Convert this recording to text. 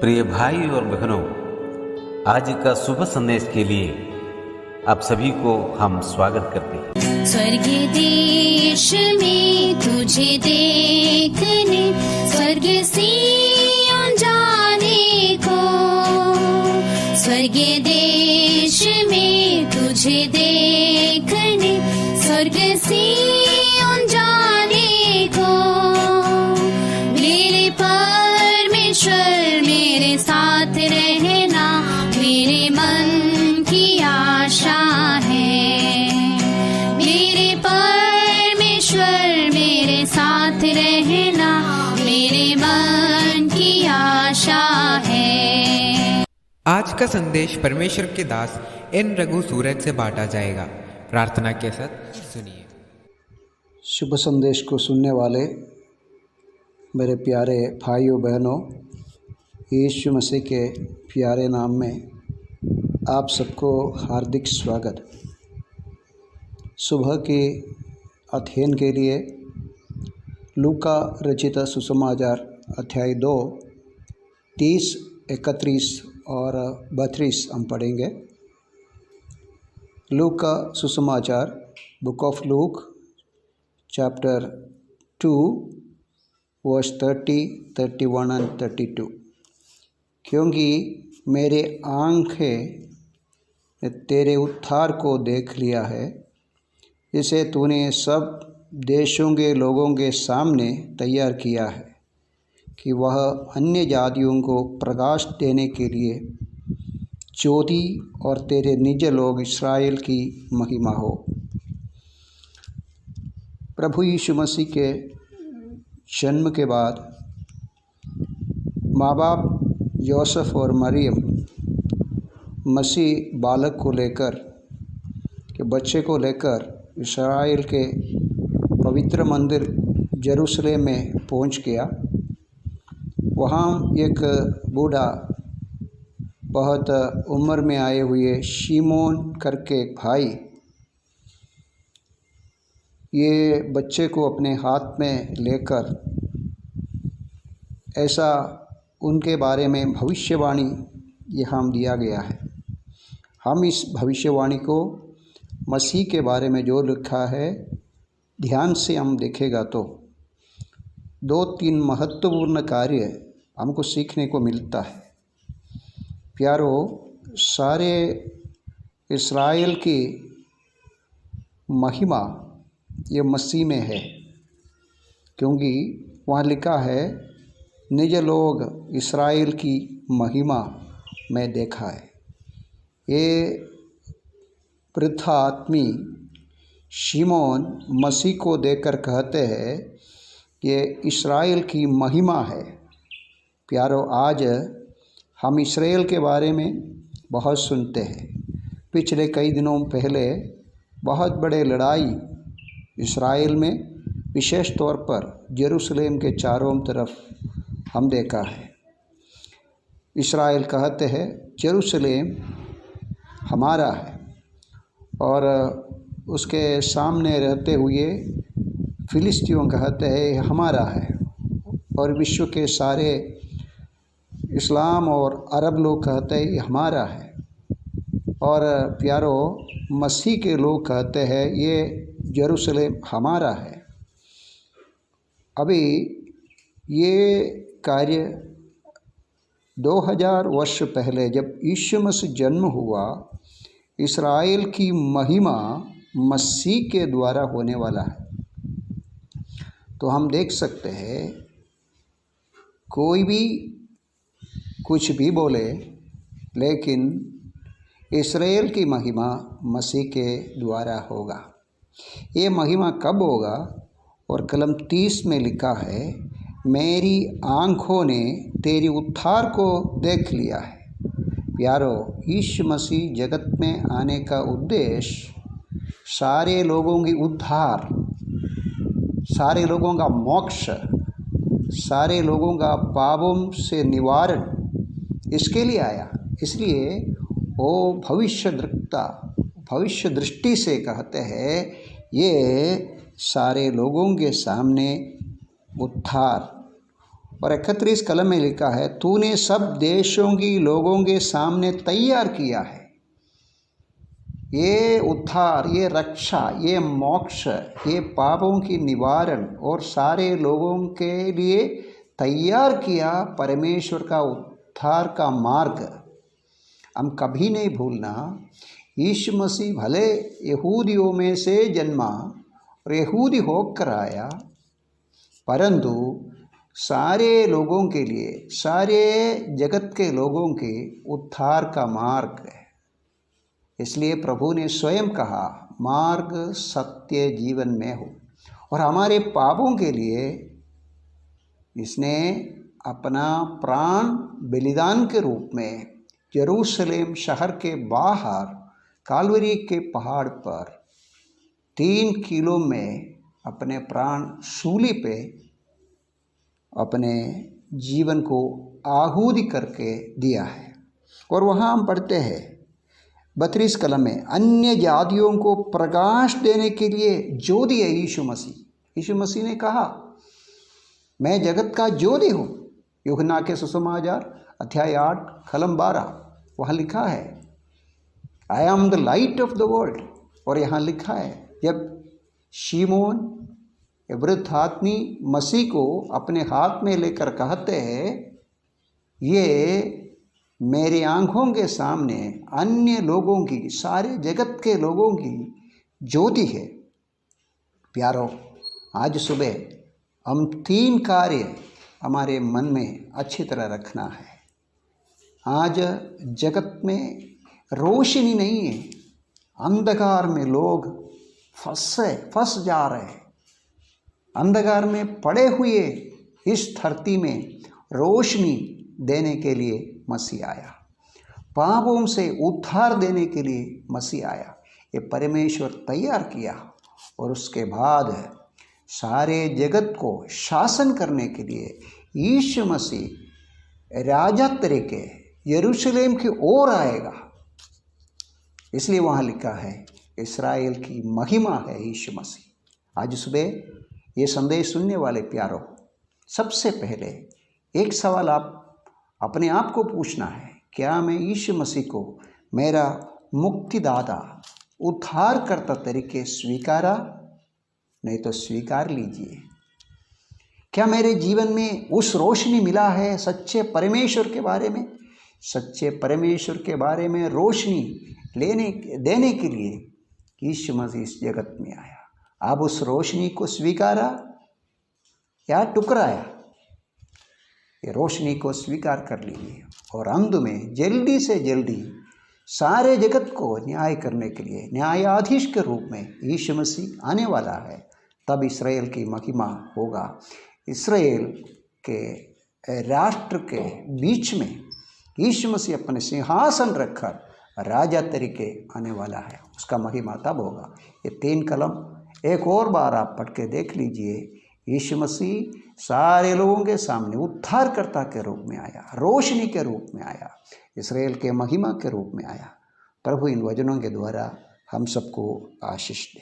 प्रिय भाई और बहनों, आज का शुभ संदेश के लिए आप सभी को हम स्वागत करते हैं। स्वर्ग देश में तुझे देखने, स्वर्ग सियोन जाने को, स्वर्ग देश में तुझे देखने, स्वर्ग सियोन जाने को, मेरे परमेश्वर मेरे साथ रहना मेरे मन की आशा है। मेरे परमेश्वर मेरे साथ रहना मेरे मन की आशा है। आज का संदेश परमेश्वर के दास एन रघु सूरज से बांटा जाएगा। प्रार्थना के साथ सुनिए। शुभ संदेश को सुनने वाले मेरे प्यारे भाइयों बहनों, यीशु मसीह के प्यारे नाम में आप सबको हार्दिक स्वागत। सुबह के अध्ययन के लिए लूका रचित सुसमाचार अध्याय 2 30, 31 और 32 हम पढ़ेंगे। लूका सुसमाचार book of Luke chapter 2 verse 30, 31 and 32। क्योंकि मेरे आँखें तेरे उद्धार को देख लिया है, इसे तूने सब देशों के लोगों के सामने तैयार किया है कि वह अन्य जातियों को प्रकाश देने के लिए ज्योति और तेरे निज लोग इस्राएल की महिमा हो। प्रभु यीशु मसीह के जन्म के बाद माँ बाप यूसुफ और मरियम मसीह बालक को लेकर के बच्चे को लेकर इस्राएल के पवित्र मंदिर यरूशलेम में पहुंच गया। वहाँ एक बूढ़ा बहुत उम्र में आए हुए शिमोन करके एक भाई ये बच्चे को अपने हाथ में लेकर ऐसा उनके बारे में भविष्यवाणी यहाँ दिया गया है। हम इस भविष्यवाणी को मसीह के बारे में जो लिखा है ध्यान से हम देखेगा तो 2-3 महत्वपूर्ण कार्य हमको सीखने को मिलता है। प्यारो, सारे इस्राएल की महिमा ये मसीह में है, क्योंकि वहाँ लिखा है निज लोग इस्राएल की महिमा में देखा है। ये वृद्ध आदमी शिमोन मसीह को देखकर कहते हैं कि इस्राएल की महिमा है। प्यारो, आज हम इस्राएल के बारे में बहुत सुनते हैं। पिछले कई दिनों पहले बहुत बड़े लड़ाई इस्राएल में, विशेष तौर पर यरूशलेम के चारों तरफ हम देखा है। इस्राएल कहते हैं यरूशलेम हमारा है, और उसके सामने रहते हुए फिलिस्तियों कहते हैं हमारा है, और विश्व के सारे इस्लाम और अरब लोग कहते हैं हमारा है, और प्यारो मसीह के लोग कहते हैं ये यरूशलेम हमारा है। अभी ये कार्य 2000 वर्ष पहले जब यीशु मसीह जन्म हुआ, इस्राएल की महिमा मसीह के द्वारा होने वाला है। तो हम देख सकते हैं कोई भी कुछ भी बोले, लेकिन इस्राएल की महिमा मसीह के द्वारा होगा। ये महिमा कब होगा? और कलम 30 में लिखा है मेरी आँखों ने तेरी उद्धार को देख लिया है। प्यारो, यीशु मसीह जगत में आने का उद्देश्य सारे लोगों की उद्धार, सारे लोगों का मोक्ष, सारे लोगों का पापों से निवारण, इसके लिए आया। इसलिए वो भविष्य दृष्टि से कहते हैं ये सारे लोगों के सामने उद्धार और 31 कलम में लिखा है, तूने सब देशों की लोगों के सामने तैयार किया है। ये उद्धार, ये रक्षा, ये मोक्ष, ये पापों की निवारण और सारे लोगों के लिए तैयार किया परमेश्वर का उद्धार का मार्ग। हम कभी नहीं भूलना, यीशु मसीह भले यहूदियों में से जन्मा और यहूदी होकर आया, परंतु सारे लोगों के लिए, सारे जगत के लोगों के उद्धार का मार्ग है। इसलिए प्रभु ने स्वयं कहा, मार्ग सत्य जीवन में हो। और हमारे पापों के लिए इसने अपना प्राण बलिदान के रूप में यरूशलेम शहर के बाहर कालवरी के पहाड़ पर 3 किलो में अपने प्राण सूली पे अपने जीवन को आहुति करके दिया है। और वहाँ हम पढ़ते हैं 32 कलम में, अन्य जातियों को प्रकाश देने के लिए ज्योति है यीशु मसीह। यीशु मसीह ने कहा, मैं जगत का ज्योति हूँ। यूहन्ना के सुसमाचार अध्याय 8 कलम 12 वहाँ लिखा है, I am the light of the world. और यहाँ लिखा है, जब शिमोन वृद्ध आदमी मसीह को अपने हाथ में लेकर कहते हैं, ये मेरी आंखों के सामने अन्य लोगों की, सारे जगत के लोगों की ज्योति है। प्यारो, आज सुबह हम 3 कार्य हमारे मन में अच्छी तरह रखना है। आज जगत में रोशनी नहीं है, अंधकार में लोग फंस जा रहे हैं। अंधकार में पड़े हुए इस धरती में रोशनी देने के लिए मसीह आया, पापों से उद्धार देने के लिए मसीह आया। ये परमेश्वर तैयार किया और उसके बाद सारे जगत को शासन करने के लिए यीशु मसीह राजा तरीके यरूशलेम की ओर आएगा। इसलिए वहाँ लिखा है, इस्राएल की महिमा है यीशु मसीह। आज सुबह ये संदेश सुनने वाले प्यारों, सबसे पहले एक सवाल आप अपने आप को पूछना है, क्या मैं यीशु मसीह को मेरा मुक्तिदाता, उद्धारकर्ता तरीके स्वीकारा? नहीं तो स्वीकार लीजिए। क्या मेरे जीवन में उस रोशनी मिला है सच्चे परमेश्वर के बारे में? सच्चे परमेश्वर के बारे में रोशनी देने के लिए यीशु मसीह इस जगत में आया। आप उस रोशनी को स्वीकारा या टुकराया? ये रोशनी को स्वीकार कर लीजिए और अंत में जल्दी से जल्दी सारे जगत को न्याय करने के लिए न्यायाधीश के रूप में यीशु मसीह आने वाला है। तब इस्राएल की महिमा होगा। इस्राएल के राष्ट्र के बीच में यीशु मसीह अपने सिंहासन रखकर राजा तरीके आने वाला है। उसका महिमा तब होगा। ये 3 कलम एक और बार आप पढ़ के देख लीजिए। यीशु मसीह सारे लोगों के सामने उद्धारकर्ता के रूप में आया, रोशनी के रूप में आया, इस्राएल के महिमा के रूप में आया। प्रभु इन वचनों के द्वारा हम सबको आशीष दे।